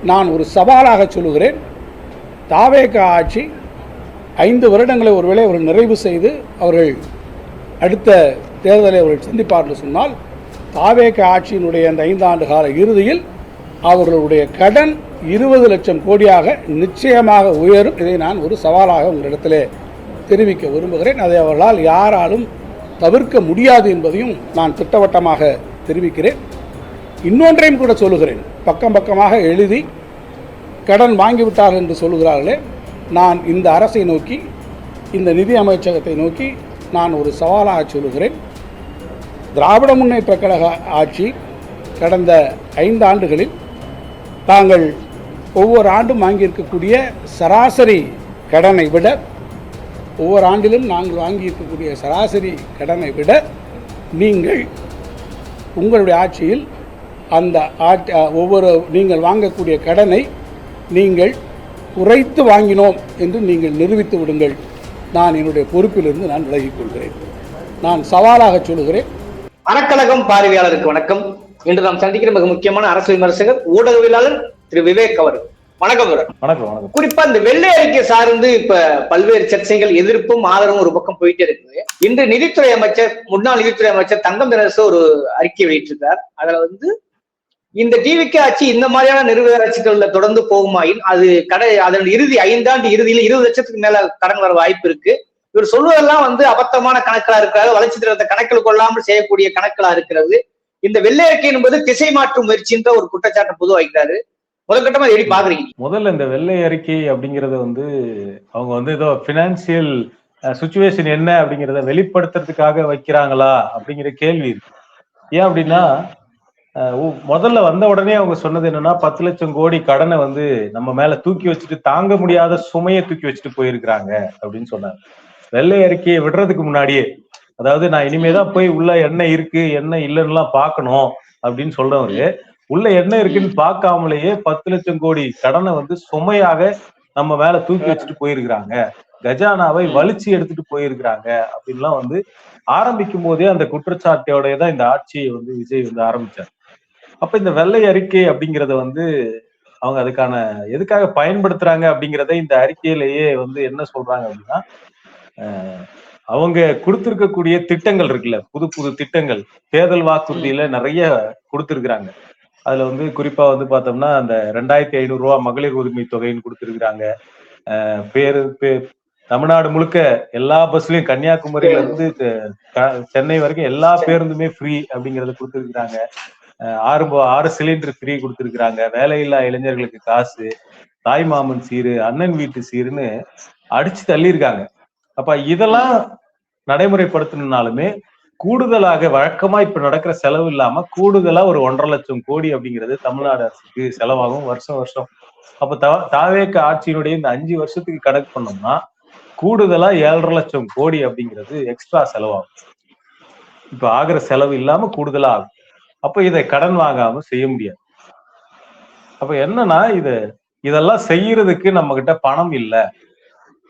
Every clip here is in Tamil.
நான் ஒரு சவாலாக சொல்லுகிறேன். தாவேக ஆட்சி 5 வருடங்களை ஒருவேளை அவர்கள் நிறைவு செய்து அவர்கள் அடுத்த தேர்தலை அவர்கள் சந்திப்பார்கள் சொன்னால், தாவேக ஆட்சியினுடைய அந்த 5 ஆண்டு கால இறுதியில் அவர்களுடைய கடன் 20 லட்சம் கோடியாக நிச்சயமாக உயரும். இதை நான் ஒரு சவாலாக உங்களிடத்திலே தெரிவிக்க விரும்புகிறேன். அதை அவர்களால் யாராலும் தவிர்க்க முடியாது என்பதையும் நான் திட்டவட்டமாக தெரிவிக்கிறேன். இன்னொன்றையும் கூட சொல்லுகிறேன். பக்கம் பக்கமாக எழுதி கடன் வாங்கிவிட்டார்கள் என்று சொல்லுகிறார்களே, நான் இந்த அரசை நோக்கி, இந்த நிதி அமைச்சகத்தை நோக்கி நான் ஒரு சவாலாக சொல்லுகிறேன். திராவிட முன்னேற்ற கழக ஆட்சி கடந்த 5 ஆண்டுகளில் தாங்கள் ஒவ்வொரு ஆண்டும் வாங்கியிருக்கக்கூடிய சராசரி கடனை விட, ஒவ்வொரு ஆண்டிலும் நாங்கள் வாங்கியிருக்கக்கூடிய சராசரி கடனை விட நீங்கள் உங்களுடைய ஆட்சியில் அந்த நீங்கள் வாங்கக்கூடிய கடனை நீங்கள் குறைத்து வாங்கினோம் என்று நீங்கள் நிரூபித்து விடுங்கள். நான் என்னுடைய பொறுப்பிலிருந்து நான் விலகிக் கொள்கிறேன். நான் சவாலாக சொல்லுகிறேன். அறக்கழகம் பார்வையாளருக்கு வணக்கம். இன்று நாம் சந்திக்கிற மிக முக்கியமான அரசு விமர்சகர், ஊடகவியலாளர் திரு விவேக் அவர்கள். வணக்கம். வணக்கம். குறிப்பா இந்த வெள்ளை அறிக்கை சார்ந்து இப்ப பல்வேறு சர்ச்சைகள், எதிர்ப்பும் ஆதரவும் ஒரு பக்கம் போயிட்டே இருக்குது. இன்று நிதித்துறை அமைச்சர், முன்னாள் நிதித்துறை அமைச்சர் தங்கம் தென்னரசு ஒரு அறிக்கை வெளியிட்டிருக்கார். அதுல இந்த டிவிகே ஆட்சி இந்த மாதிரியான நிறுவனங்கள்ல தொடர்ந்து போகுமாயின் அது அதன் இறுதி 5 ஆண்டு இறுதியில 20 லட்சத்துக்கு மேல கடன் வர வாய்ப்பு இருக்கு. இவர் சொல்வதெல்லாம் அபத்தமான கணக்கா இருக்கிறது, வளர்ச்சி திட்டத்தை கணக்கில் கொள்ளாமல் செய்யக்கூடிய கணக்கா இருக்கிறது. இந்த வெள்ளை அறிக்கை என்பது திசை மாற்றும் முயற்சின்ற ஒரு குற்றச்சாட்டை பொது வைக்கிறாரு. முதற்கட்டமா எப்படி பாக்குறீங்க? முதல்ல இந்த வெள்ளை அறிக்கை அப்படிங்கறது அவங்க ஏதோ பினான்சியல் சுச்சுவேஷன் என்ன அப்படிங்கிறத வெளிப்படுத்துறதுக்காக வைக்கிறாங்களா அப்படிங்கிற கேள்வி இருக்கு. ஏன் அப்படின்னா, முதல்ல வந்த உடனே அவங்க சொன்னது என்னன்னா, 10 லட்சம் கோடி கடனை நம்ம மேல தூக்கி வச்சுட்டு, தாங்க முடியாத சுமையை தூக்கி வச்சுட்டு போயிருக்கிறாங்க அப்படின்னு சொன்னாங்க. வெள்ளை அறிக்கையை விடுறதுக்கு முன்னாடியே, அதாவது நான் இனிமேதான் போய் உள்ள என்ன இருக்கு என்ன இல்லைன்னு பார்க்கணும் அப்படின்னு சொல்றவரு, உள்ள என்ன இருக்குன்னு பார்க்காமலேயே 10 லட்சம் கோடி கடனை சுமையாக நம்ம மேல தூக்கி வச்சுட்டு போயிருக்கிறாங்க, கஜானாவை வலிச்சு எடுத்துட்டு போயிருக்கிறாங்க அப்படின்லாம் ஆரம்பிக்கும் போதே அந்த குற்றச்சாட்டோட தான் இந்த ஆட்சியை விஜய் ஆரம்பிச்சார். அப்ப இந்த வெள்ளை அறிக்கை அப்படிங்கறத அவங்க அதுக்கான எதுக்காக பயன்படுத்துறாங்க அப்படிங்கிறத இந்த அறிக்கையிலேயே என்ன சொல்றாங்க அப்படின்னா, அவங்க கொடுத்திருக்கக்கூடிய திட்டங்கள் இருக்குல்ல, புது புது திட்டங்கள், தேர்தல் வாக்குறுதியில நிறைய கொடுத்திருக்கிறாங்க. அதுல குறிப்பா பார்த்தோம்னா, அந்த 2500 ரூபாய் மகளிர் உரிமை தொகைன்னு கொடுத்திருக்கிறாங்க. தமிழ்நாடு முழுக்க எல்லா பஸ்லயும், கன்னியாகுமரியில இருந்து சென்னை வரைக்கும் எல்லா பேருந்துமே ஃப்ரீ அப்படிங்கறத கொடுத்திருக்கிறாங்க. 6 சிலிண்டர் ஃப்ரீ கொடுத்திருக்கிறாங்க. வேலையில்லா இளைஞர்களுக்கு காசு, தாய் மாமன் சீரு, அண்ணன் வீட்டு சீருன்னு அடிச்சு தள்ளியிருக்காங்க. அப்ப இதெல்லாம் நடைமுறைப்படுத்தணும்னாலுமே கூடுதலாக வழக்கமா இப்ப நடக்கிற செலவு இல்லாம கூடுதலா ஒரு 1.5 லட்சம் கோடி அப்படிங்கிறது தமிழ்நாடு அரசுக்கு செலவாகும் வருஷம் வருஷம். அப்ப தாவேக ஆட்சியினுடைய இந்த 5 வருஷத்துக்கு கணக்கு பண்ணோம்னா கூடுதலா 7.5 லட்சம் கோடி அப்படிங்கிறது எக்ஸ்ட்ரா செலவாகும். இப்ப ஆகிற செலவு இல்லாம கூடுதலா ஆகும். அப்ப இதை கடன் வாங்காம செய்ய முடியாது. அப்ப என்னன்னா, இதெல்லாம் செய்யறதுக்கு நம்ம கிட்ட பணம் இல்ல,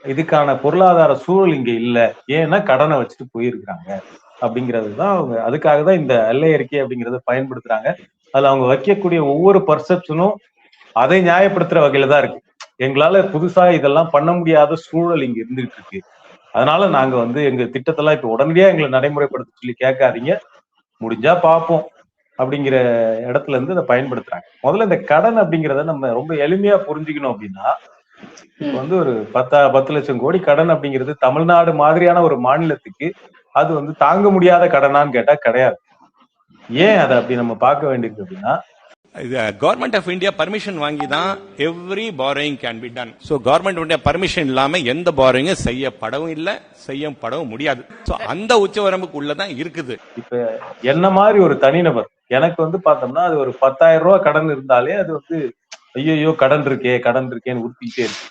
இதுக்கான பொருளாதார சூழல் இங்க இல்ல, ஏன்னா கடனை வச்சுட்டு போயிருக்கிறாங்க அப்படிங்கிறதுதான் அவங்க, அதுக்காக தான் இந்த வெள்ளை அறிக்கை அப்படிங்கறத பயன்படுத்துறாங்க. அதுல அவங்க வைக்கக்கூடிய ஒவ்வொரு பர்செப்ஷனும் அதை நியாயப்படுத்துற வகையில தான் இருக்கு. எங்களால புதுசா இதெல்லாம் பண்ண முடியாத சூழல் இங்க இருந்துகிட்டு இருக்கு, அதனால நாங்க எங்க திட்டத்தெல்லாம் இப்ப உடனடியா எங்களை நடைமுறைப்படுத்த சொல்லி கேட்காதீங்க, முடிஞ்சா பார்ப்போம் அப்படிங்கிற இடத்துல இதை பயன்படுத்துறாங்க. முதல்ல இந்த கடன் அப்படிங்கிறத நம்ம ரொம்ப எளிமையா புரிஞ்சுக்கணும். அப்படின்னா, இப்ப ஒரு 10 லட்சம் கோடி கடன் அப்படிங்கிறது தமிழ்நாடு மாதிரியான ஒரு மாநிலத்துக்கு அது தாங்க முடியாத கடனான்னு கேட்டா கிடையாது. ஏன் அதை அப்படி நம்ம பார்க்க வேண்டியிருக்கு அப்படின்னா, கவர்மெண்ட் ஆஃப் இந்தியா பர்மிஷன் வாங்கி தான் every borrowing can be done. So government permission இல்லாம எந்த பாரோயிங் செய்யப்படவும் இல்ல, செய்யப்படவும் முடியாது. சோ அந்த உச்சவரம்புக்கு உள்ளதான் இருக்குது. இப்ப என்ன மாதிரி ஒரு தனிநபர் எனக்கு பார்த்தோம்னா, அது ஒரு 10,000 ரூபாய் கடன் இருந்தாலே அது ஐயோ கடன் இருக்கேன்னு உறுத்திக்கிட்டே இருக்கு.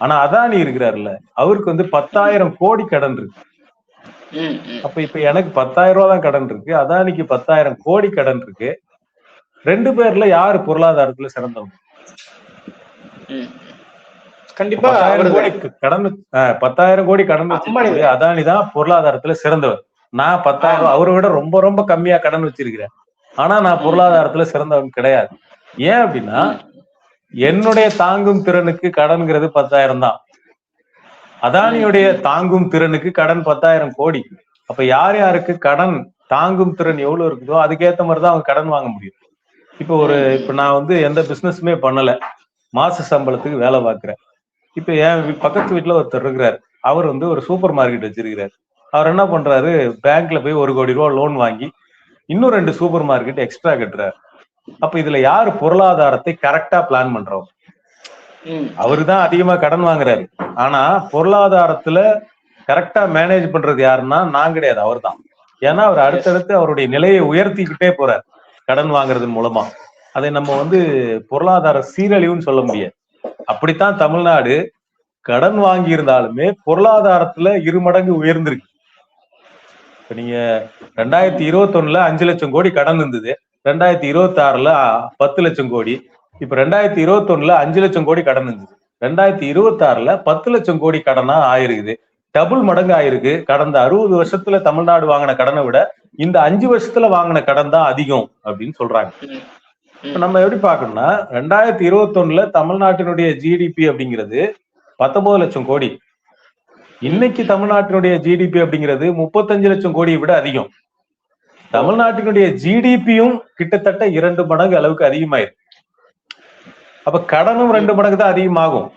ஆனா அதானி இருக்கிறாருல்ல, அவருக்கு 10,000 கோடி கடன் இருக்கு. அப்ப இப்ப எனக்கு 10,000 ரூபாய் தான் கடன் இருக்கு, அதானிக்கு 10,000 கோடி கடன் இருக்கு. 2 பேர்ல யாரு பொருளாதாரத்துல சிறந்தவங்க? கண்டிப்பா 10,000 கோடி கடன் வச்சிருக்காரு அதானி தான் பொருளாதாரத்துல சிறந்தவர். நான் 10,000 அவரை விட ரொம்ப ரொம்ப கம்மியா கடன் வச்சிருக்கிறேன், ஆனா நான் பொருளாதாரத்துல சிறந்தவன் கிடையாது. ஏன் அப்படின்னா, என்னுடைய தாங்கும் திறனுக்கு கடன்கிறது 10,000 தான். அதானியுடைய தாங்கும் திறனுக்கு கடன் 10,000 கோடி. அப்ப யார் யாருக்கு கடன் தாங்கும் திறன் எவ்வளவு இருக்குதோ அதுக்கேற்ற மாதிரிதான் அவங்க கடன் வாங்க முடியும். இப்ப நான் வந்து எந்த பிசினஸுமே பண்ணல, மாச சம்பளத்துக்கு வேலை பார்க்கிறேன். இப்ப என் பக்கத்து வீட்டுல ஒருத்தர் இருக்கிறாரு, அவர் வந்து ஒரு சூப்பர் மார்க்கெட் வச்சிருக்கிறாரு. அவர் என்ன பண்றாரு, பேங்க்ல போய் 1 கோடி ரூபாய் லோன் வாங்கி இன்னும் 2 சூப்பர் மார்க்கெட் எக்ஸ்ட்ரா கட்டுறாரு. அப்ப இதுல யாரு பொருளாதாரத்தை கரெக்டா பிளான் பண்றோம்? அவருதான் அதிகமா கடன் வாங்குறாரு. ஆனா பொருளாதாரத்துல கரெக்டா மேனேஜ் பண்றது யாருன்னா நான் கிடையாது, அவர் தான். ஏன்னா அவர் அடுத்தடுத்து அவருடைய நிலையை உயர்த்திக்கிட்டே போறார் கடன் வாங்குறது மூலமா. அதை நம்ம வந்து பொருளாதார சீரழிவுன்னு சொல்ல முடியாது. அப்படித்தான் தமிழ்நாடு கடன் வாங்கி இருந்தாலுமே பொருளாதாரத்துல 2 மடங்கு உயர்ந்திருக்கு. இப்ப நீங்க 2021ல 5 லட்சம் கோடி கடன் இருந்தது, 2026ல 10 லட்சம் கோடி, இப்ப 2021ல 5 லட்சம் கோடி கடன் இருந்தது, 2026ல 10 லட்சம் கோடி கடனா ஆயிருக்குது. டபுள் மடங்கு ஆயிருக்கு. கடந்த 60 வருஷத்துல தமிழ்நாடு வாங்கின கடனை விட இந்த 5 வருஷத்துல வாங்கின கடன் தான் அதிகம் அப்படின்னு சொல்றாங்க. நம்ம எப்படி பாக்கணும்னா 2021ல தமிழ்நாட்டினுடைய ஜிடிபி அப்படிங்கிறது 19 லட்சம் கோடி. இன்னைக்கு தமிழ்நாட்டினுடைய ஜிடிபி அப்படிங்கிறது 35 லட்சம் கோடியை விட அதிகம். தமிழ்நாட்டினுடைய ஜிடிபியும் கிட்டத்தட்ட 2 மடங்கு அளவுக்கு அதிகமாயிருக்கு. அப்ப கடனும் 2 மடங்கு தான் அதிகமாகும்.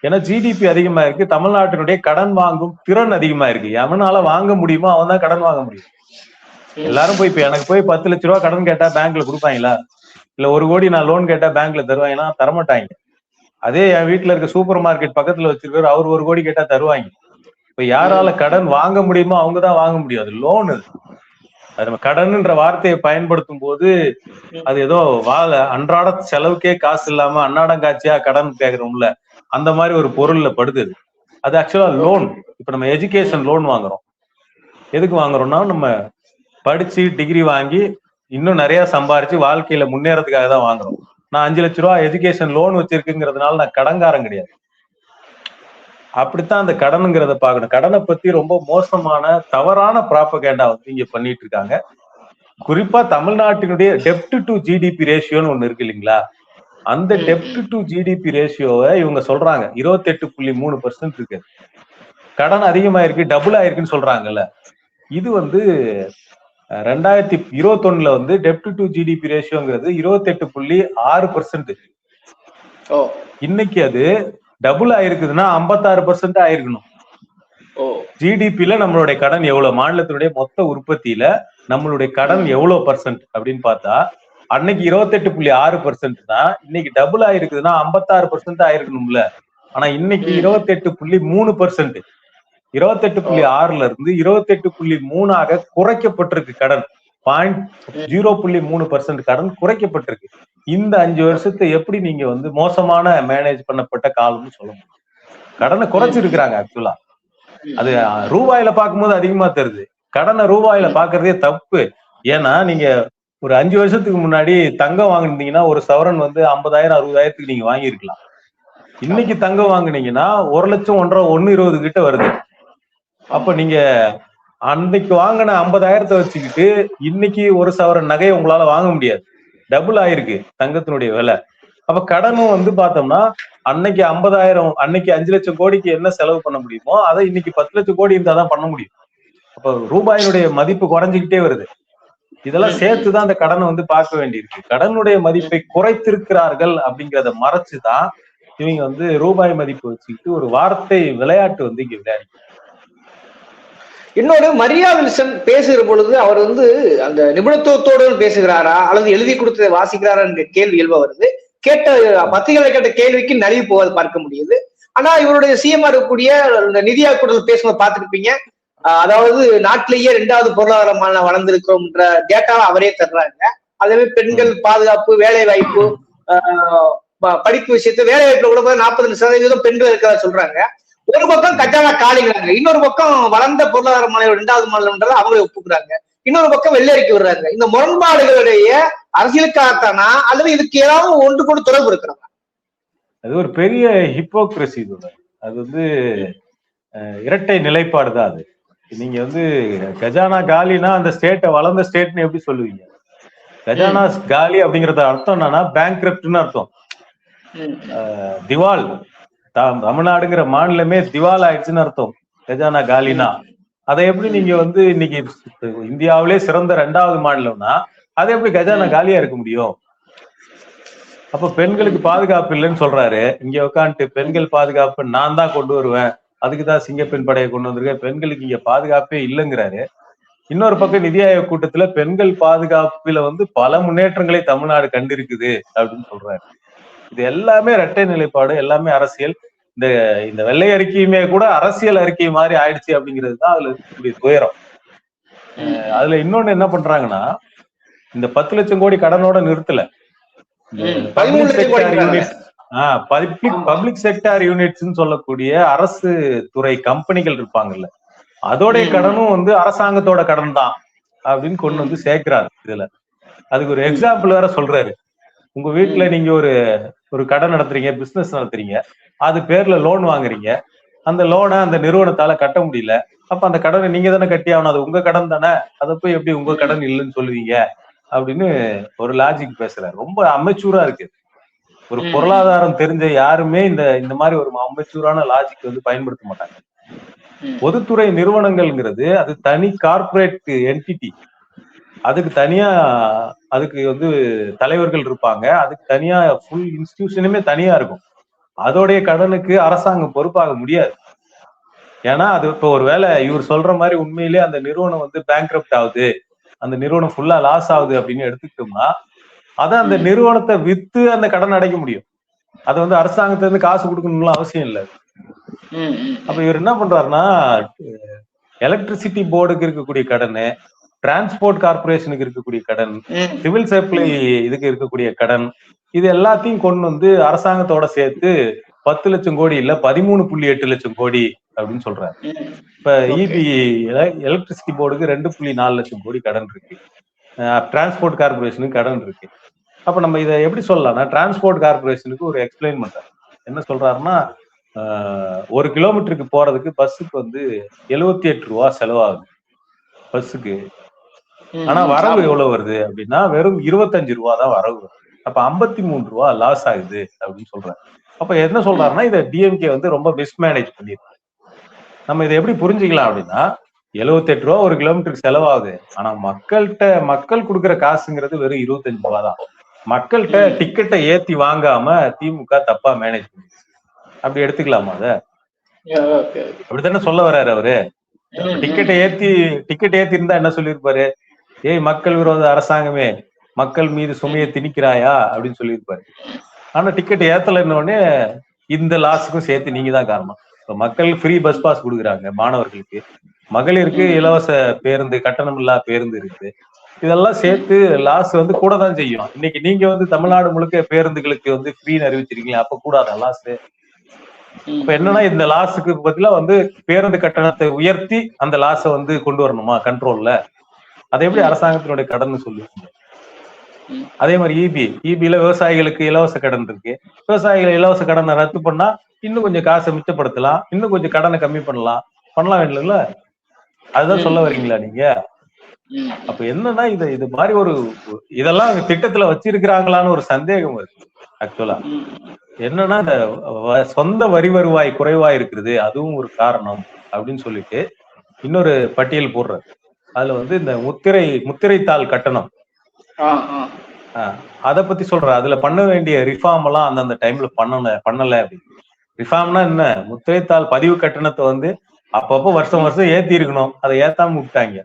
ஏன்னா ஜிடிபி அதிகமா இருக்கு, தமிழ்நாட்டினுடைய கடன் வாங்கும் திறன் அதிகமா இருக்கு. எவனால வாங்க முடியுமோ அவன் தான் கடன் வாங்க முடியும். எல்லாரும் போய் இப்ப எனக்கு போய் 10 லட்ச ரூபாய் கடன் கேட்டா பேங்க்ல கொடுப்பாங்களா? இல்ல 1 கோடி நான் லோன் கேட்டா பேங்க்ல தருவாங்கன்னா தரமாட்டாங்க. அதே என் வீட்டுல இருக்க சூப்பர் மார்க்கெட் பக்கத்துல வச்சிருக்காரு, அவர் 1 கோடி கேட்டா தருவாங்க. இப்ப யாரால கடன் வாங்க முடியுமோ அவங்கதான் வாங்க முடியும். அது லோன். அது நம்ம கடன்ன்ற வார்த்தையை பயன்படுத்தும் போது அது ஏதோ அன்றாட செலவுக்கே காசு இல்லாம அன்னாடம் காட்சியா கடன் கேட்கிறோம்ல, அந்த மாதிரி ஒரு பொருள்ல படுது. அது ஆக்சுவலா லோன். இப்ப நம்ம எஜுகேஷன் லோன் வாங்குறோம். எதுக்கு வாங்குறோம்னா நம்ம படிச்சு டிகிரி வாங்கி இன்னும் நிறைய சம்பாரிச்சு வாழ்க்கையில முன்னேறதுக்காக தான் வாங்குறோம். நான் 5 லட்ச ரூபாய் எஜுகேஷன் லோன் வச்சிருக்குங்கிறதுனால நான் கடன்காரன் கிடையாது. அப்படித்தான் அந்த கடனுங்கிறத பாக்கணும். கடனை பத்தி ரொம்ப மோசமான தவறான ப்ராபகேண்டா வந்து இங்க பண்ணிட்டு இருக்காங்க. குறிப்பா தமிழ்நாட்டினுடைய டெப்ட் டு ஜிடிபி ரேஷியோன்னு ஒண்ணு இருக்கு இல்லைங்களா? அந்த டெப்ட் டு ஜிடிபி ரேஷியோவை இவங்க சொல்றாங்க 28.3% இருக்கு. கடன் அதிகமாயிருக்கு, டபுள் ஆயிருக்குன்னு சொல்றாங்கல்ல. இது வந்து 2021ல வந்து டெப்ட் டு ஜிடிபி ரேஷியோங்கிறது 28.6%. இன்னைக்கு அது டபுள் ஆயிருக்குதுன்னா 56% ஆயிருக்கணும். ஜிடிபில நம்மளுடைய கடன் எவ்வளவு, மாநிலத்தினுடைய மொத்த உற்பத்தியில நம்மளுடைய கடன் எவ்வளவு பர்சன்ட் அப்படின்னு பார்த்தா அன்னைக்கு 28.6% தான். இன்னைக்கு டபுள் ஆயிருக்குதுன்னா 56% ஆயிருக்கணும்ல. ஆனா இன்னைக்கு 28.3%, 28.6ல இருந்து 28.3ஆக குறைக்கப்பட்டிருக்கு கடன். 0.3% கடன் குறைக்கப்பட்டிருக்கு. இந்த 5 வருஷத்தை எப்படி நீங்க வந்து மோசமான மேனேஜ் பண்ணப்பட்ட காலம்னு சொல்ல முடியும்? கடனை குறைச்சிருக்கிறாங்க. ஆக்சுவலா அது ரூபாயில பார்க்கும்போது அதிகமா தருது, கடனை ரூபாயில பாக்குறதே தப்பு. ஏன்னா நீங்க ஒரு 5 வருஷத்துக்கு முன்னாடி தங்கம் வாங்கினீங்கன்னா ஒரு சவரன் வந்து 50,000 60,000க்கு நீங்க வாங்கியிருக்கலாம். இன்னைக்கு தங்கம் வாங்கினீங்கன்னா 1 லட்சம் 1.20 கிட்ட வருது. அப்ப நீங்க அன்னைக்கு வாங்கின 50,000 வச்சுக்கிட்டு இன்னைக்கு ஒரு சவரன் நகையை உங்களால வாங்க முடியாது. டபுள் ஆயிருக்கு தங்கத்தினுடைய விலை. அப்ப கடனும் வந்து பார்த்தோம்னா அன்னைக்கு 50,000, அன்னைக்கு 5 லட்சம் கோடிக்கு என்ன செலவு பண்ண முடியுமோ அதை இன்னைக்கு 10 லட்சம் கோடி இருந்தாதான் பண்ண முடியும். அப்ப ரூபாயினுடைய மதிப்பு குறைஞ்சிக்கிட்டே வருது. இதெல்லாம் சேர்த்துதான் அந்த கடனை வந்து பார்க்க வேண்டியிருக்கு. கடனுடைய மதிப்பை குறைத்திருக்கிறார்கள் அப்படிங்கிறத மறைச்சுதான் இவங்க வந்து ரூபாய் மதிப்பு வச்சுக்கிட்டு ஒரு வார்த்தை விளையாட்டு வந்து இங்க விளையாடி. இன்னொரு மரியா வில்சன் பேசுகிற பொழுது அவர் வந்து அந்த நிபுணத்துவத்தோடு பேசுகிறாரா அல்லது எழுதி கொடுத்ததை வாசிக்கிறாரா என்ற கேள்வி எழுப வருது. கேட்ட பத்திரிகைகளை கேட்ட கேள்விக்கு நழுவி போவது பார்க்க முடியுது. ஆனா இவருடைய சிஎம் இருக்கக்கூடிய இந்த நிதி ஆய்வுக்கூடத்தில் பேசும்போது பார்த்துருப்பீங்க. அதாவது நாட்டிலேயே 2வது பொருளாதாரமான வளர்ந்திருக்கிறோம்ன்ற டேட்டாவை அவரே தர்றாங்க. அதே பெண்கள் பாதுகாப்பு, வேலை வாய்ப்பு, படிப்பு விஷயத்து வேலை வாய்ப்புல கூட 40% பெண்கள் இருக்கிறதா சொல்றாங்க. ஒரு பக்கம் கஜானா காலிங்கிறாங்க, இன்னொரு பக்கம் வளர்ந்த பொருளாதார மாநிலம் 2வது மாநிலம்ன்றதை அவங்களே ஒப்புக்கிறாங்க, இன்னொரு பக்கம் வெள்ளை அறிக்கை விடுறாங்க. இந்த முரண்பாடுகளுடைய அரசியலுக்காகத்தானா அல்லது இதுக்கு ஏதாவது ஒன்று கூட தொடர்பு இருக்கிறதா? அது ஒரு பெரிய ஹிப்போக்ரசி. அது வந்து இரட்டை நிலைப்பாடு தான். அது நீங்க வந்து கஜானா காலினா அந்த ஸ்டேட்டை வளர்ந்த ஸ்டேட்னு எப்படி சொல்லுவீங்க? கஜானா காலி அப்படிங்கறது அர்த்தம் என்னன்னா பேங்க்ரப்ட்னு அர்த்தம். திவால் தமிழ்நாடுங்கிற மாநிலமே திவால் ஆயிடுச்சுன்னு அர்த்தம். கஜானா காலினா அதை எப்படி நீங்க வந்து இன்னைக்கு இந்தியாவிலே சிறந்த 2வது மாநிலம்னா அதை எப்படி கஜானா காலியா இருக்க முடியும்? அப்ப பெண்களுக்கு பாதுகாப்பு இல்லைன்னு சொல்றாரு. இங்க உட்காந்துட்டு பெண்கள் பாதுகாப்பு நான் தான் கொண்டு வருவேன், அதுக்குதான் சிங்கப்பெண் படையை கொண்டு வந்திருக்கேன், பெண்களுக்கு இங்க பாதுகாப்பே இல்லைங்கிறாரு. இன்னொரு பக்கம் நிதி ஆயோக் கூட்டத்துல பெண்கள் பாதுகாப்புல வந்து பல முன்னேற்றங்களை தமிழ்நாடு கண்டிருக்குது அப்படின்னு சொல்றாரு. இது எல்லாமே இரட்டை நிலைப்பாடு, எல்லாமே அரசியல். இந்த இந்த வெள்ளை அறிக்கையுமே கூட அரசியல் அறிக்கை மாதிரி ஆயிடுச்சு அப்படிங்கிறது தான் அதுல இருக்கக்கூடிய துயரம். அதுல இன்னொன்னு என்ன பண்றாங்கன்னா, இந்த 10 லட்சம் கோடி கடனோட நிறுத்தல. பப்ளிக் செக்டார் யூனிட்ஸ் சொல்லக்கூடிய அரசு துறை கம்பெனிகள் இருப்பாங்கல்ல, அதோடைய கடனும் வந்து அரசாங்கத்தோட கடன் தான் அப்படின்னு கொண்டு வந்து சேர்க்கிறாரு இதுல. அதுக்கு ஒரு எக்ஸாம்பிள் வேற சொல்றாரு. உங்க வீட்டுல நீங்க ஒரு கடன் நடத்துறீங்க, பிசினஸ் நடத்துறீங்க, அது பேர்ல லோன் வாங்குறீங்க, அந்த லோனை அந்த நிறுவனத்தால கட்ட முடியல, அப்ப அந்த கடனை நீங்க தானே கட்டி ஆகணும், அது உங்க கடன் தானே, அதை போய் எப்படி உங்க கடன் இல்லைன்னு சொல்லுவீங்க அப்படின்னு ஒரு லாஜிக் பேசுறாரு. ரொம்ப அமெச்சூரா இருக்கு. ஒரு பொருளாதாரம் தெரிஞ்ச யாருமே இந்த மாதிரி ஒரு அமெச்சூரான லாஜிக் வந்து பயன்படுத்த மாட்டாங்க. பொதுத்துறை நிறுவனங்கள்ங்கிறது அது தனி கார்பரேட் என்டிட்டி, அதுக்கு தனியா அதுக்கு வந்து தலைவர்கள் இருப்பாங்க, அதுக்கு தனியா ஃபுல் இன்ஸ்டிடியூஷனுமே தனியா இருக்கும். அதோடைய கடனுக்கு அரசாங்கம் பொறுப்பாக முடியாது. ஏன்னா அது இப்போ ஒருவேளை இவர் சொல்ற மாதிரி உண்மையிலேயே அந்த நிறுவனம் வந்து பேங்க்ரப்ட் ஆகுது, அந்த நிறுவனம் ஃபுல்லா லாஸ் ஆகுது அப்படின்னு எடுத்துக்கிட்டோம்னா அதான் அந்த நிறுவனத்தை வித்து அந்த கடன் அடைக்க முடியும். அது வந்து அரசாங்கத்துல இருந்து காசு கொடுக்கணும்னு அவசியம் இல்லை. அப்ப இவர் என்ன பண்றாருன்னா, எலக்ட்ரிசிட்டி போர்டுக்கு இருக்கக்கூடிய கடன், டிரான்ஸ்போர்ட் கார்பரேஷனுக்கு இருக்கக்கூடிய கடன், சிவில் சப்ளை இதுக்கு இருக்கக்கூடிய கடன், இது எல்லாத்தையும் கொண்டு வந்து அரசாங்கத்தோட சேர்த்து 10 லட்சம் கோடி இல்ல 13.8 லட்சம் கோடி அப்படின்னு சொல்றாரு. இப்ப இபி எலக்ட்ரிசிட்டி போர்டுக்கு 2.4 லட்சம் கோடி கடன் இருக்கு, டிரான்ஸ்போர்ட் கார்பரேஷனுக்கு கடன் இருக்கு. அப்ப நம்ம இதை எப்படி சொல்லலாம்னா, டிரான்ஸ்போர்ட் கார்பரேஷனுக்கு ஒரு எக்ஸ்பிளைன் பண்றாரு. என்ன சொல்றாருன்னா, 1 கிலோமீட்டருக்கு போறதுக்கு பஸ்ஸுக்கு வந்து 78 ரூபா செலவாகுது பஸ்ஸுக்கு. ஆனா வரவு எவ்வளவு வருது அப்படின்னா வெறும் 25 ரூபா தான் வரவு. அப்ப 53 ரூபா லாஸ் ஆகுது அப்படின்னு சொல்றாரு. அப்ப என்ன சொல்றாருன்னா, இதை டிஎம்கே வந்து ரொம்ப மிஸ்மேனேஜ் பண்ணிருக்கு. நம்ம இதை எப்படி புரிஞ்சுக்கலாம் அப்படின்னா, 78 ரூபா 1 கிலோமீட்டருக்கு செலவாகுது, ஆனா மக்கள் கொடுக்குற காசுங்கிறது வெறும் 25 ரூபா தான். மக்கள்கிட்ட டிக்கெட்டை ஏத்தி வாங்காம திமுக தப்பா மேனேஜ் பண்ணி, அப்படி எடுத்துக்கலாமா? அத அப்படித்தானே சொல்ல வர்றாரு அவரு. டிக்கெட்டை ஏத்தி இருந்தா என்ன சொல்லியிருப்பாரு? ஏய் மக்கள் விரோத அரசாங்கமே, மக்கள் மீது சுமையை திணிக்கிறாயா அப்படின்னு சொல்லியிருப்பாரு. ஆனா டிக்கெட் ஏத்தலன்னொடனே இந்த லாஸுக்கும் சேர்த்து நீங்க தான் காரணம். இப்ப மக்கள் ஃப்ரீ பஸ் பாஸ் கொடுக்குறாங்க மாணவர்களுக்கு, மகளிருக்கு இலவச பேருந்து, கட்டணம் இல்லா பேருந்து இருக்கு, இதெல்லாம் சேர்த்து லாஸ் வந்து கூட தான் செய்யும். இன்னைக்கு நீங்க வந்து தமிழ்நாடு முழுக்க பேருந்துகளுக்கு வந்து ஃப்ரீன்னு அறிவிச்சிருக்கீங்க, அப்ப கூடாதா லாஸ்? இப்ப என்னன்னா, இந்த லாஸுக்கு பதிலா வந்து பேருந்து கட்டணத்தை உயர்த்தி அந்த லாஸ வந்து கொண்டு வரணுமா கண்ட்ரோல்ல? அதை எப்படி அரசாங்கத்தினுடைய கடன் சொல்லுவீங்க? அதே மாதிரி இபில விவசாயிகளுக்கு இலவச கடன் இருக்கு, விவசாயிகள் இலவச கடனை ரத்து பண்ணா இன்னும் கொஞ்சம் காசை மிச்சப்படுத்தலாம், இன்னும் கொஞ்சம் கடனை கம்மி பண்ணலாம் வேணும்ல? அதுதான் சொல்ல வரீங்களா நீங்க? அப்ப என்னன்னா, இது மாதிரி ஒரு இதெல்லாம் திட்டத்துல வச்சிருக்கிறாங்களான்னு ஒரு சந்தேகம் இருக்கு. ஆக்சுவலா என்னன்னா, இந்த சொந்த வரி வருவாய் குறைவா இருக்கிறது அதுவும் ஒரு காரணம் அப்படின்னு சொல்லிட்டு இன்னொரு பட்டியல் போடுறாரு. அதுல வந்து இந்த முத்திரைத்தாள் கட்டணம் அதை பத்தி சொல்ற, அதுல பண்ண வேண்டிய ரிஃபார்ம் எல்லாம் அந்தந்த டைம்ல பண்ணல அப்படின்னு. ரிஃபார்ம்னா என்ன? முத்திரைத்தாள் பதிவு கட்டணத்தை வந்து அப்பப்போ வருஷம் ஏத்தி இருக்கணும், அதை ஏத்தாம விட்டாங்க.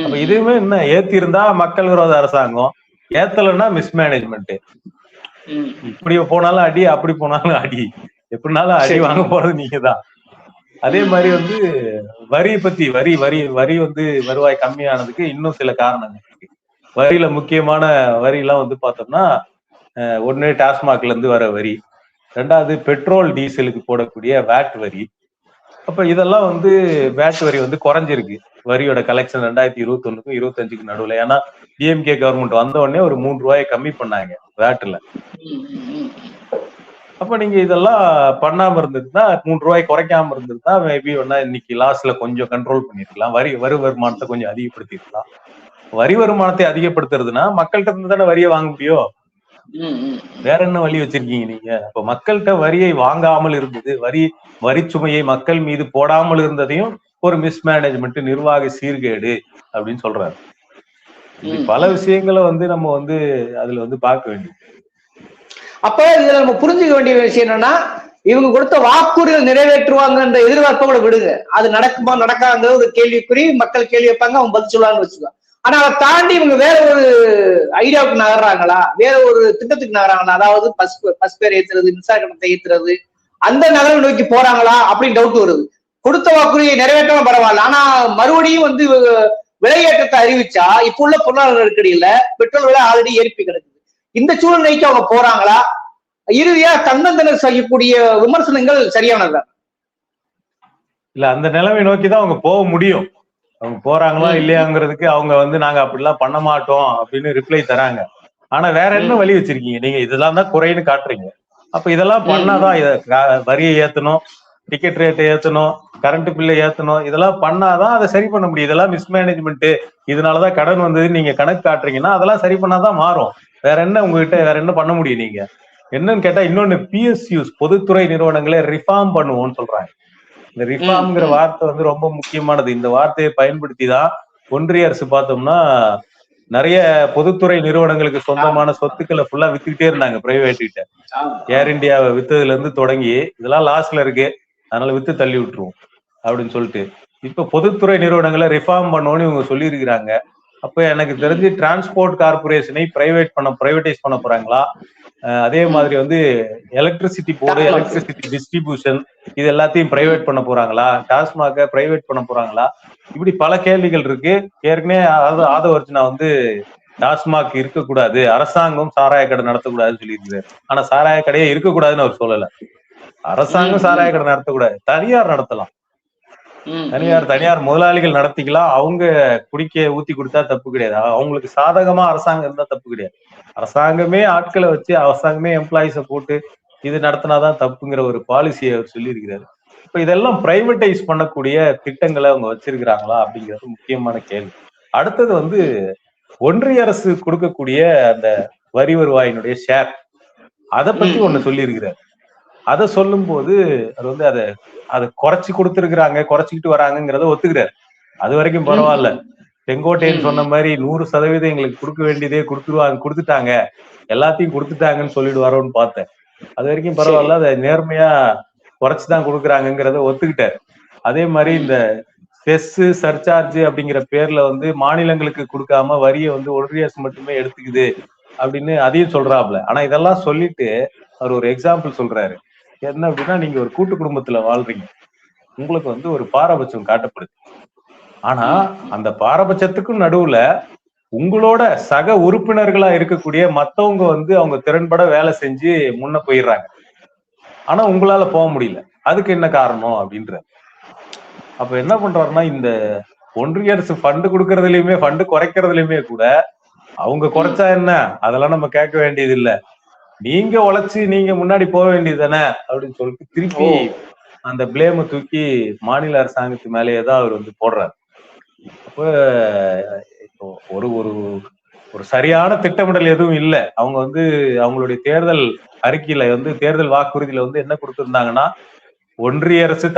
அப்ப இதுவுமே என்ன, ஏத்தி இருந்தா மக்கள் விரோத அரசாங்கம், ஏத்தலைன்னா மிஸ்மேனேஜ்மெண்ட். இப்படி போனாலும் அடி, அப்படி போனாலும் அடி, எப்படினாலும் அடி வாங்க போறது நீங்க தான். அதே மாதிரி வந்து வரி வந்து வருவாய் கம்மியானதுக்கு இன்னும் சில காரணங்கள் இருக்கு. வரியில முக்கியமான வரி எல்லாம் வந்து பார்த்தோம்னா, ஒண்ணு டாஸ்மாக்ல இருந்து வர வரி, ரெண்டாவது பெட்ரோல் டீசலுக்கு போடக்கூடிய வேட் வரி. அப்ப இதெல்லாம் வந்து வேட் வரி வந்து குறைஞ்சிருக்கு, வரியோட கலெக்ஷன் 2021க்கும் 2025க்கும் நடுவுல. ஏன்னா டிஎம்கே கவர்மெண்ட் வந்த உடனே ஒரு 3 ரூபாயை கம்மி பண்ணாங்க வேட்ல. அப்ப நீங்க இதெல்லாம் பண்ணாம இருந்திருந்தா, 3 ரூபாய் குறைக்காம இருந்திருந்தா மேபி ஒன்னா இன்னைக்கு லாஸ்ல கொஞ்சம் கண்ட்ரோல் பண்ணிருக்கலாம், வரி வருமானத்தை கொஞ்சம் அதிகப்படுத்திருக்கலாம். வரி வருமானத்தை அதிகப்படுத்துறதுன்னா மக்கள்கிட்ட இருந்து தானே வரியை வாங்க முடியும். வேற என்ன வழி வச்சிருக்கீங்க நீங்க? அப்ப மக்கள்கிட்ட வரியை வாங்காமல் இருந்தது, வரி சுமையை மக்கள் மீது போடாமல் இருந்ததையும் ஒரு மிஸ்மேனேஜ்மெண்ட், நிர்வாக சீர்கேடு அப்படின்னு சொல்றாரு. இப்படி பல விஷயங்களை வந்து நம்ம வந்து அதுல வந்து பார்க்க வேண்டியது. அப்ப இதுல நம்ம புரிஞ்சுக்க வேண்டிய விஷயம் என்னன்னா, இவங்க கொடுத்த வாக்குறுதிகள் நிறைவேற்றுவாங்கன்ற எதிர்பார்ப்பை கூட விடுங்க. அது நடக்குமா நடக்காங்கிற ஒரு கேள்விக்குறி, மக்கள் கேள்வி வைப்பாங்க, அவங்க பதில் சொல்லுவாங்கன்னு வச்சுக்கோ. ஆனா அதை தாண்டி இவங்க வேற ஒரு ஐடியாவுக்கு நகர்றாங்களா, வேற ஒரு திட்டத்துக்கு நகர்றாங்களா, அதாவது பஸ் பேர் ஏத்துறது, மின்சார கட்டணத்தை ஏத்துறது, அந்த நகர்வு நோக்கி போறாங்களா அப்படின்னு டவுட் வருது. கொடுத்த வாக்குறுதியை நிறைவேற்றாம பரவாயில்ல, ஆனா மறுபடியும் வந்து விலையேற்றத்தை அறிவிச்சா இப்ப உள்ள பொருளாதார நெருக்கடியில பெட்ரோல் விலை ஆல்ரெடி ஏற்பி கிடக்குது. இந்த சூழ்நிலைக்கு அவங்க போறாங்களா? இறுதியா தன்னந்தனர் செய்யக்கூடிய விமர்சனங்கள் சரியானதுதான். இல்ல, அந்த நிலைமை நோக்கிதான் அவங்க போக முடியும். அவங்க போறாங்களா இல்லையாங்கிறதுக்கு அவங்க வந்து நாங்க அப்படிலாம் பண்ண மாட்டோம் அப்படின்னு ரிப்ளை தராங்க. ஆனா வேற என்ன வழி வச்சிருக்கீங்க? நீங்க இதெல்லாம் தான் குறைன்னு காட்டுறீங்க. அப்ப இதெல்லாம் பண்ணாதான் வரியை ஏத்தணும், டிக்கெட் ரேட்டை ஏத்தணும், கரண்ட் பில்லை ஏத்தணும், இதெல்லாம் பண்ணாதான் அதை சரி பண்ண முடியும். இதெல்லாம் மிஸ்மேனேஜ்மெண்ட், இதனாலதான் கடன் வந்தது நீங்க கணக்கு காட்டுறீங்கன்னா அதெல்லாம் சரி பண்ணாதான் மாறும். வேற என்ன உங்ககிட்ட வேற என்ன பண்ண முடியும்? நீங்க என்னன்னு கேட்டா இன்னொன்னு, பிஎஸ்யூஸ் பொதுத்துறை நிறுவனங்களை ரிஃபார்ம் பண்ணுவோம்னு சொல்றாங்க. இந்த ரிஃபார்ம்ங்கிற வார்த்தை வந்து ரொம்ப முக்கியமானது. இந்த வார்த்தையை பயன்படுத்தி தான் ஒன்றிய அரசு பார்த்தோம்னா நிறைய பொதுத்துறை நிறுவனங்களுக்கு சொந்தமான சொத்துக்களை ஃபுல்லா வித்துக்கிட்டே இருந்தாங்க பிரைவேட் கிட்ட. ஏர் இந்தியாவை வித்ததுல இருந்து தொடங்கி இதெல்லாம் லாஸ்ல இருக்கு, அதனால வித்து தள்ளி விட்டுருவோம் அப்படின்னு சொல்லிட்டு இப்ப பொதுத்துறை நிறுவனங்களை ரிஃபார்ம் பண்ணோன்னு இவங்க சொல்லி இருக்கிறாங்க. அப்ப எனக்கு தெரிஞ்சு டிரான்ஸ்போர்ட் கார்பரேஷனை பிரைவேடைஸ் பண்ண போறாங்களா? அதே மாதிரி வந்து எலக்ட்ரிசிட்டி போர்டு, எலக்ட்ரிசிட்டி டிஸ்ட்ரிபியூஷன், இது எல்லாத்தையும் பிரைவேட் பண்ண போறாங்களா? டாஸ்மாக பிரைவேட் பண்ண போறாங்களா? இப்படி பல கேள்விகள் இருக்கு. ஏற்கனவே ஆதவ அர்ஜுனா வந்து டாஸ்மாக் இருக்கக்கூடாது, அரசாங்கம் சாராய கடை நடத்தக்கூடாதுன்னு சொல்லியிருக்காரு. ஆனா சாராய கடையே இருக்கக்கூடாதுன்னு அவர் சொல்லல. அரசாங்கம் சாராய கடை நடத்தக்கூடாது, தனியார் நடத்தலாம். தனியார் முதலாளிகள் நடத்திக்கலாம். அவங்க குடிக்க ஊத்தி கொடுத்தா தப்பு கிடையாது. அவங்களுக்கு சாதகமா அரசாங்கம் இருந்தா தப்பு கிடையாது. அரசாங்கமே ஆட்களை வச்சு, அரசாங்கமே எம்ப்ளாயிஸ போட்டு இது நடத்தினாதான் தப்புங்கிற ஒரு பாலிசியை அவர் சொல்லியிருக்கிறாரு. இப்ப இதெல்லாம் பிரைவேட்டைஸ் பண்ணக்கூடிய திட்டங்களை அவங்க வச்சிருக்கிறாங்களா அப்படிங்கிறது முக்கியமான கேள்வி. அடுத்தது வந்து ஒன்றிய அரசு கொடுக்கக்கூடிய அந்த வரி வருவாயினுடைய ஷேர், அதை பத்தி ஒண்ணு சொல்லியிருக்கிறார். அதை சொல்லும் போது அது வந்து அதை குறைச்சி கொடுத்துருக்குறாங்க, குறைச்சிக்கிட்டு வராங்கிறத ஒத்துக்கிறாரு. அது வரைக்கும் பரவாயில்ல. செங்கோட்டையன் சொன்ன மாதிரி 100% எங்களுக்கு கொடுக்க வேண்டியதே கொடுத்துட்டாங்க, எல்லாத்தையும் கொடுத்துட்டாங்கன்னு சொல்லிட்டு வரோம்னு பார்த்தேன். அது வரைக்கும் பரவாயில்ல, அதை நேர்மையா குறைச்சுதான் கொடுக்குறாங்கிறத ஒத்துக்கிட்டாரு. அதே மாதிரி இந்த செஸ் சர்சார்ஜ் அப்படிங்கிற பேர்ல வந்து மாநிலங்களுக்கு கொடுக்காம வரியை வந்து ஒன்றிய அரசு மட்டுமே எடுத்துக்குது அப்படின்னு அதையும் சொல்றாப்ல. ஆனா இதெல்லாம் சொல்லிட்டு அவர் ஒரு எக்ஸாம்பிள் சொல்றாரு. என்ன அப்படின்னா, நீங்க ஒரு கூட்டு குடும்பத்துல வாழ்றீங்க, உங்களுக்கு வந்து ஒரு பாரபட்சம் காட்டப்படுது. ஆனா அந்த பாரபட்சத்துக்கும் நடுவுல உங்களோட சக உறுப்பினர்களா இருக்கக்கூடிய மத்தவங்க வந்து அவங்க திறன்பட வேலை செஞ்சு முன்ன போயிடுறாங்க. ஆனா உங்களால போக முடியல. அதுக்கு என்ன காரணம் அப்படின்ற. அப்ப என்ன பண்றாருன்னா, இந்த ஒன்றிய அரசு ஃபண்டு கொடுக்கறதுலயுமே, ஃபண்டு குறைக்கிறதுலயுமே கூட அவங்க குறைச்சா என்ன, அதெல்லாம் நம்ம கேட்க வேண்டியது இல்ல, நீங்க உழைச்சு நீங்க முன்னாடி போக வேண்டியது தானே அப்படின்னு சொல்லிட்டு திருப்பி அந்த பிளேமை தூக்கி மாநில அரசாங்கத்து மேலேயே தான் அவர் வந்து போடுறாரு. அப்ப ஒரு ஒரு ஒரு சரியான திட்டமிடல் எதுவும் இல்லை. அவங்க வந்து அவங்களுடைய தேர்தல் அறிக்கையில வந்து, தேர்தல் வாக்குறுதியில வந்து என்ன கொடுத்திருந்தாங்கன்னா, ஒன்றிய அரசு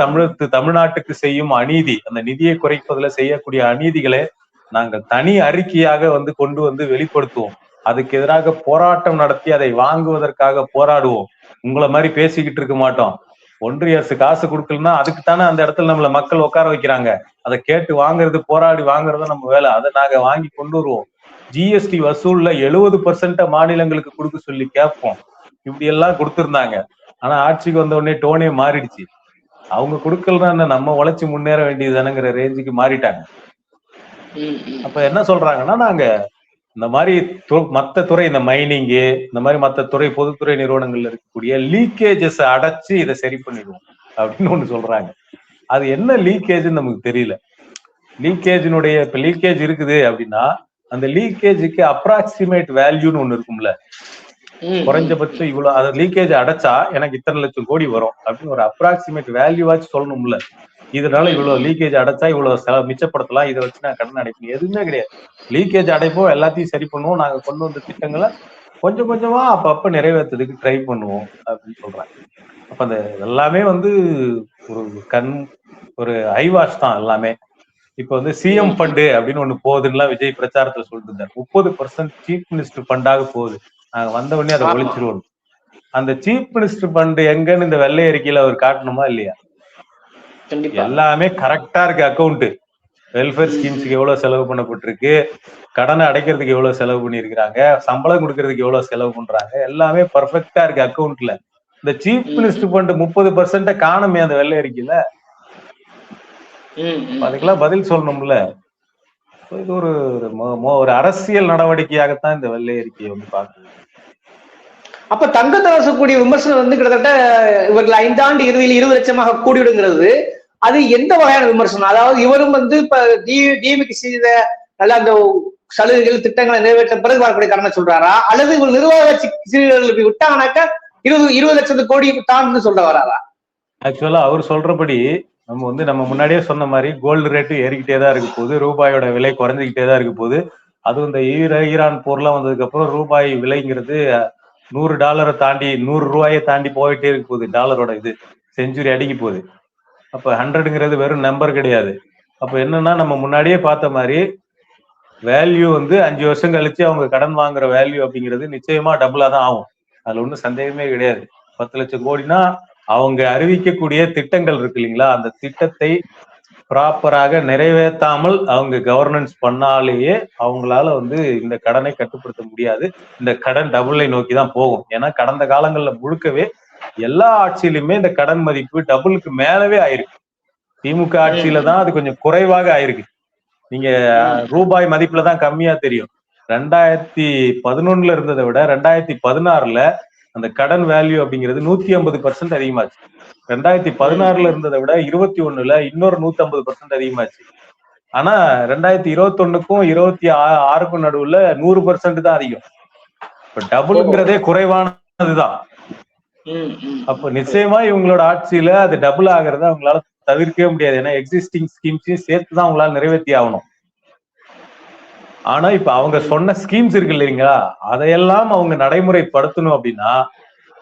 தமிழ்நாட்டுக்கு செய்யும் அநீதி, அந்த நிதியை குறைப்பதுல செய்யக்கூடிய அநீதிகளை நாங்கள் தனி அறிக்கையாக வந்து கொண்டு வந்து வெளிப்படுத்துவோம், அதுக்கு எதிராக போராட்டம் நடத்தி அதை வாங்குவதற்காக போராடுவோம், உங்களை மாதிரி பேசிக்கிட்டு இருக்க மாட்டோம். ஒன்றிய அரசு காசு கொடுக்கலன்னா அதுக்குத்தானே அந்த இடத்துல நம்மள மக்கள் உட்கார வைக்கிறாங்க, அதை கேட்டு வாங்குறது, போராடி வாங்குறது நம்ம வேலை, அதை நாங்க வாங்கி கொண்டு வருவோம். ஜிஎஸ்டி வசூல்ல 70% மாநிலங்களுக்கு கொடுக்க சொல்லி கேட்போம். இப்படி எல்லாம் கொடுத்திருந்தாங்க. ஆனா ஆட்சிக்கு வந்த உடனே டோனே மாறிடுச்சு. அவங்க கொடுக்கலன்னா நம்ம உழைச்சு முன்னேற வேண்டியதுதானங்கிற ரேஞ்சுக்கு மாறிட்டாங்க. அப்ப என்ன சொல்றாங்கன்னா, நாங்க இந்த மாதிரி மத்த துறை, இந்த மைனிங்கு, இந்த மாதிரி மத்த துறை, பொதுத்துறை நிறுவனங்கள்ல இருக்கக்கூடிய லீக்கேஜஸ் அடைச்சு இதை சரி பண்ணிடுவோம் அப்படின்னு ஒண்ணு சொல்றாங்க. அது என்ன லீக்கேஜ்ன்னு நமக்கு தெரியல. லீக்கேஜினுடைய இப்ப லீக்கேஜ் இருக்குது அப்படின்னா, அந்த லீக்கேஜுக்கு அப்ராக்சிமேட் வேல்யூன்னு ஒண்ணு இருக்கும்ல, குறைஞ்சபட்சம் இவ்வளவு, அது லீக்கேஜ் அடைச்சா எனக்கு இத்தனை லட்சம் கோடி வரும் அப்படின்னு ஒரு அப்ராக்சிமேட் வேல்யூவாச்சு சொல்லணும்ல. இதனால இவ்வளவு லீக்கேஜ் அடைச்சா இவ்வளவு செலவு மிச்சப்படுத்தலாம், இதை வச்சு நான் கடன் அடைப்பேன், எதுவுமே கிடையாது. லீக்கேஜ் அடைப்போம், எல்லாத்தையும் சரி பண்ணுவோம், நாங்க கொண்டு வந்த திட்டங்களை கொஞ்சம் கொஞ்சமா அப்பப்ப நிறைவேற்றுறதுக்கு ட்ரை பண்ணுவோம் அப்படின்னு சொல்றாங்க. அப்ப அந்த எல்லாமே வந்து ஒரு ஒரு ஐவாஷ் தான் எல்லாமே. இப்ப வந்து சிஎம் ஃபண்டு அப்படின்னு ஒண்ணு போகுதுன்னா விஜய் பிரச்சாரத்துல சொல்லிட்டு இருந்தார். 30% சீஃப் மினிஸ்டர் ஃபண்டாக போகுது, நாங்க வந்த உடனே அதை ஒழிச்சிருவோம். அந்த சீஃப் மினிஸ்டர் ஃபண்ட் எங்கன்னு இந்த வெள்ளை அறிக்கையில அவர் காட்டணுமா இல்லையா? எல்லாமே கரெக்டா இருக்கு. அக்கௌண்ட் வெல்ஃபேர் ஸ்கீம்ஸுக்கு எவ்வளவு செலவு பண்ணப்பட்டிருக்கு, கடனை அடைக்கிறதுக்கு எவ்வளவு செலவு பண்ணிருக்கிறாங்க, சம்பளம் கொடுக்கறதுக்கு எவ்வளவு செலவு பண்றாங்க, எல்லாமே பர்ஃபெக்டா இருக்கு அக்கௌண்ட்ல. இந்த சீஃப் மினிஸ்டர் ஃபண்ட் 30% காணுமே அந்த வெள்ளை அறிக்கையில. அதுக்கெல்லாம் பதில் சொல்லணும்ல. இது ஒரு அரசியல் நடவடிக்கையாகத்தான் இந்த வெள்ளை அறிக்கையை வந்து பாக்குது. அப்ப தங்கத்தரசு கூடிய விமர்சனம் வந்து கிட்டத்தட்ட இவர்கள் 5 ஆண்டு இறுதியில் 20 லட்சமாக கூடிவிடுங்கிறது அது எந்த வகையான விமர்சனம்? அதாவது இவரும் வந்து இப்ப டிஎம்கே செய்த நல்ல அந்த சலுகைகள் திட்டங்களை நிறைவேற்ற பிறகு வரக்கூடிய காரணம் சொல்றாரா, அல்லது இவர் நிர்வாக சீர்கேடுகளுக்கு விட்டாங்கனாக்கா 20 லட்சத்து கோடி தாண்டுன்னு சொல்ல வராரா? ஆக்சுவலா அவர் சொல்றபடி நம்ம முன்னாடியே சொன்ன மாதிரி கோல்டு ரேட்டு ஏறிக்கிட்டே தான் இருக்க போகுது, ரூபாயோட விலை குறைஞ்சிக்கிட்டே தான் இருக்க போகுது. அதுவும் இந்த ஈரான் போர்லாம் வந்ததுக்கு அப்புறம் ரூபாய் விலைங்கிறது $100 தாண்டி $100 தாண்டி போயிட்டே இருக்க போகுது. டாலரோட இது செஞ்சுரி அடிக்க போகுது. அப்ப 100ங்கிறது வெறும் நம்பர் கிடையாது. அப்ப என்னன்னா நம்ம முன்னாடியே பார்த்த மாதிரி வேல்யூ வந்து 5 வருஷம் கழிச்சு அவங்க கடன் வாங்குற வேல்யூ அப்படிங்கிறது நிச்சயமா டபுளா தான் ஆகும். அதுல ஒன்றும் சந்தேகமே கிடையாது. 10 லட்சம் கோடினா அவங்க அறிவிக்கக்கூடிய திட்டங்கள் இருக்கு இல்லைங்களா, அந்த திட்டத்தை ப்ராப்பராக நிறைவேற்றாமல் அவங்க கவர்னன்ஸ் பண்ணாலேயே அவங்களால வந்து இந்த கடனை கட்டுப்படுத்த முடியாது. இந்த கடன் டபுளை நோக்கி தான் போகும். ஏன்னா கடந்த காலங்கள்ல முழுக்கவே எல்லா ஆட்சியிலுமே இந்த கடன் மதிப்பு டபுளுக்கு மேலவே ஆயிருக்கு. திமுக ஆட்சியில தான் அது கொஞ்சம் குறைவாக ஆயிருக்கு. நீங்க ரூபாய் மதிப்புல தான் கம்மியா தெரியும். 2011 இருந்ததை விட 2016 அந்த கடன் வேல்யூ அப்படிங்கிறது 150% அதிகமாச்சு. 2016 இருந்ததை விட 21 இன்னொரு 150% அதிகமாச்சு. ஆனா 2021க்கும் 26க்கும் நடுவுல 100% தான் அதிகம். இப்ப டபுள்ங்கிறதே குறைவானதுதான். அப்ப நிச்சயமா இவங்களோட ஆட்சியில அது டபுள் ஆகிறத அவங்களால தவிர்க்கவே முடியாது. ஏன்னா எக்ஸிஸ்டிங் ஸ்கீம்ஸையும் சேர்த்துதான் அவங்களால நிறைவேற்றி ஆகணும். ஆனா இப்ப அவங்க சொன்ன ஸ்கீம்ஸ் இருக்கு இல்லைங்களா, அதையெல்லாம் அவங்க நடைமுறைப்படுத்தணும் அப்படின்னா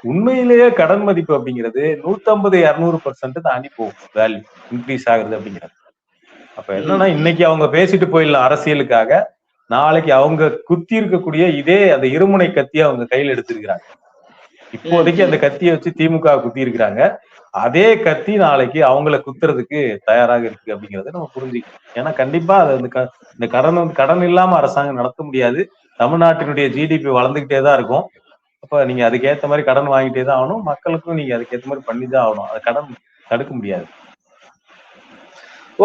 உண்மையிலேயே கடன் மதிப்பு அப்படிங்கிறது 150-200% தாண்டி போகும் வேல்யூ இன்க்ரீஸ் ஆகுறது அப்படிங்கிறது. அப்ப என்னன்னா இன்னைக்கு அவங்க பேசிட்டு போயிடலாம் அரசியலுக்காக, நாளைக்கு அவங்க குத்தி இருக்கக்கூடிய இதே அந்த இருமுனை கத்தியை அவங்க கையில் எடுத்திருக்கிறாங்க. இப்போதைக்கு அந்த கத்தியை வச்சு திமுக குத்தி இருக்கிறாங்க. அதே கத்தி நாளைக்கு அவங்கள குத்துறதுக்கு தயாராக இருக்கு அப்படிங்கறத நம்ம புரிஞ்சுக்கணும். ஏன்னா கண்டிப்பா அது இந்த கடன் இல்லாம அரசாங்கம் நடத்த முடியாது. தமிழ்நாட்டினுடைய ஜிடிபி வளர்ந்துகிட்டே தான் இருக்கும். அப்ப நீங்க அதுக்கேற்ற மாதிரி கடன் வாங்கிட்டே தான் ஆகணும். மக்களுக்கும் நீங்க அதுக்கேற்ற மாதிரி பண்ணிதான் ஆகணும். அது கடன் தடுக்க முடியாது.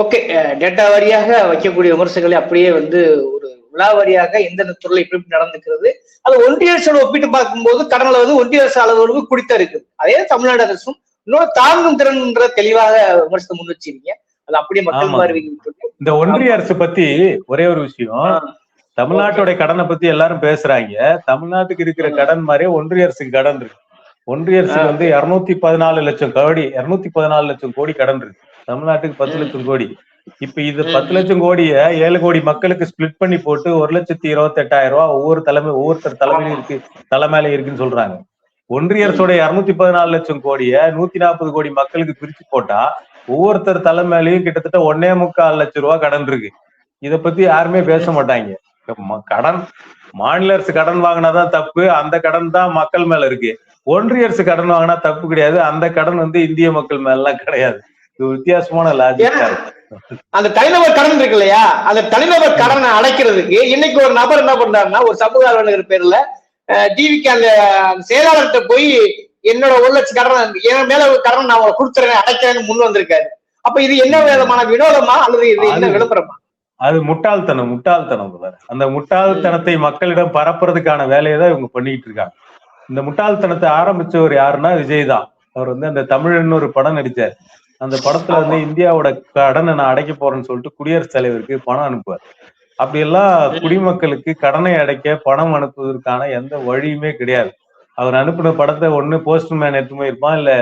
ஓகே, டேட்டா வாரியாக வைக்கக்கூடிய விமர்சனங்களை அப்படியே வந்து ஒரு விழாவாரியாக எந்தெந்த துறையில எப்படி நடந்துக்கிறது, அது ஒன்றிய அரசோட ஒப்பிட்டு பார்க்கும்போது கடன் அளவு ஒன்றிய அரசு அளவு குடித்தா இருக்குது. அதே தமிழ்நாடு அரசும் இன்னொரு தாங்கும் திறன்ன்ற தெளிவாக விமர்சனம் முன் வச்சிருக்கீங்க. அது அப்படியே மக்கள் இந்த ஒன்றிய அரசு பத்தி ஒரே ஒரு விஷயம், தமிழ்நாட்டோட கடனை பத்தி எல்லாரும் பேசுறாங்க. தமிழ்நாட்டுக்கு இருக்கிற கடன் மாதிரியே ஒன்றிய அரசுக்கு கடன் இருக்கு. ஒன்றிய அரசுக்கு வந்து 214 லட்சம் கோடி கடன் இருக்கு. தமிழ்நாட்டுக்கு 10 லட்சம் கோடி. இப்ப இது 10 லட்சம் கோடிய 7 கோடி மக்களுக்கு ஸ்பிளிட் பண்ணி போட்டு 1,28,000 ரூபாய் ஒவ்வொருத்தர் தலைமையில இருக்குன்னு சொல்றாங்க. ஒன்றிய அரசோட 214 லட்சம் கோடிய 140 கோடி மக்களுக்கு பிரிச்சு போட்டா ஒவ்வொருத்தர் தலைமையிலையும் கிட்டத்தட்ட 1.25 லட்சம் ரூபாய் கடன் இருக்கு. இத பத்தி யாருமே பேச மாட்டாங்க. கடன் மாநில அரசு கடன் வாங்கினாதான் தப்பு, அந்த கடன் தான் மக்கள் மேல இருக்கு. ஒன்றிய அரசு கடன் வாங்கினா தப்பு கிடையாது, அந்த கடன் வந்து இந்திய மக்கள் மேல எல்லாம் கிடையாது. இது வித்தியாசமான லாஜிக்கா இருக்கு. அந்த தனிநபர் கடன் இருக்கு இல்லையா, அந்த தனிநபர் கடனை அடைக்கிறதுக்கு இன்னைக்கு ஒரு நபர் என்ன பண்றாருன்னா, ஒரு சமூக ஆர்வலர் பேர்ல டிவிக்கு அந்த செயலாளர்கிட்ட போய் என்னோட 1 லட்சம் கடன் என் மேல கடன் நான் கொடுத்துறேன் அடைக்கிறேன்னு முன் வந்திருக்காரு. அப்ப இது என்ன விதமான வினோதமா அல்லது இது என்ன விளம்பரமா? அது முட்டாள்தனம். அந்த முட்டாள்தனத்தை மக்களிடம் பரப்புறதுக்கான வேலையை தான் இவங்க பண்ணிட்டு இருக்காங்க. இந்த முட்டாள்தனத்தை ஆரம்பிச்சவர் யாருன்னா விஜய் தான். அவர் வந்து அந்த தமிழ்னு ஒரு படம் நடிச்சார். அந்த படத்துல வந்து இந்தியாவோட கடனை நான் அடைக்க போறேன்னு சொல்லிட்டு குடியரசுத் தலைவருக்கு பணம் அனுப்புவார். அப்படி எல்லாம் குடிமக்களுக்கு கடனை அடைக்க பணம் அனுப்புவதற்கான எந்த வழியுமே கிடையாது. அவர் அனுப்பின படத்தை ஒண்ணு போஸ்ட்மேன் எடுத்து போயிருப்பான், இல்ல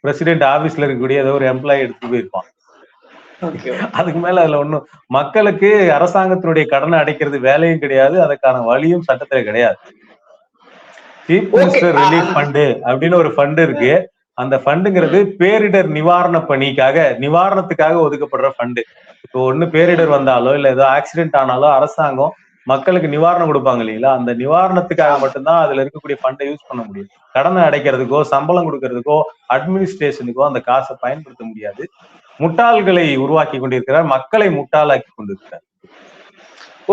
பிரசிடென்ட் ஆபீஸ்ல இருக்கக்கூடிய ஏதோ ஒரு எம்ப்ளாயி எடுத்து போயிருப்பான். அதுக்கு மேல அதுல ஒண்ணும் மக்களுக்கு அரசாங்கத்தினுடைய கடனை அடைக்கிறது வேலையும் கிடையாது, அதுக்கான வழியும் சட்டத்துல கிடையாது. சீஃப் மினிஸ்டர் ரிலீஃப் ஃபண்டு அப்படின்னு ஒரு ஃபண்டு இருக்கு. அந்த ஃபண்டுங்கிறது பேரிடர் நிவாரண பணிக்காக, நிவாரணத்துக்காக ஒதுக்கப்படுற ஃபண்டு. இப்போ ஒண்ணு பேரிடர் வந்தாலோ இல்ல ஏதோ ஆக்சிடென்ட் ஆனாலோ அரசாங்கம் மக்களுக்கு நிவாரணம் கொடுப்பாங்க இல்லைங்களா, அந்த நிவாரணத்துக்காக மட்டும்தான் அதுல இருக்கக்கூடிய ஃபண்டை யூஸ் பண்ண முடியும். கடனை அடைக்கிறதுக்கோ சம்பளம் கொடுக்கறதுக்கோ அட்மினிஸ்ட்ரேஷனுக்கோ அந்த காசை பயன்படுத்த முடியாது. முட்டாள்களை உருவாக்கி கொண்டிருக்கிறார், மக்களை முட்டாளாக்கி கொண்டிருக்கிறார்.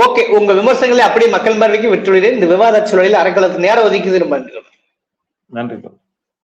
ஓகே, உங்க விமர்சனங்களை அப்படியே மக்கள் பார்வைக்கு விட்டுவிடுகிறேன். இந்த விவாத சூழலில் அறக்களத்துக்கு நேரம் ஒதுக்கியது ரொம்ப நன்றி. நன்றி.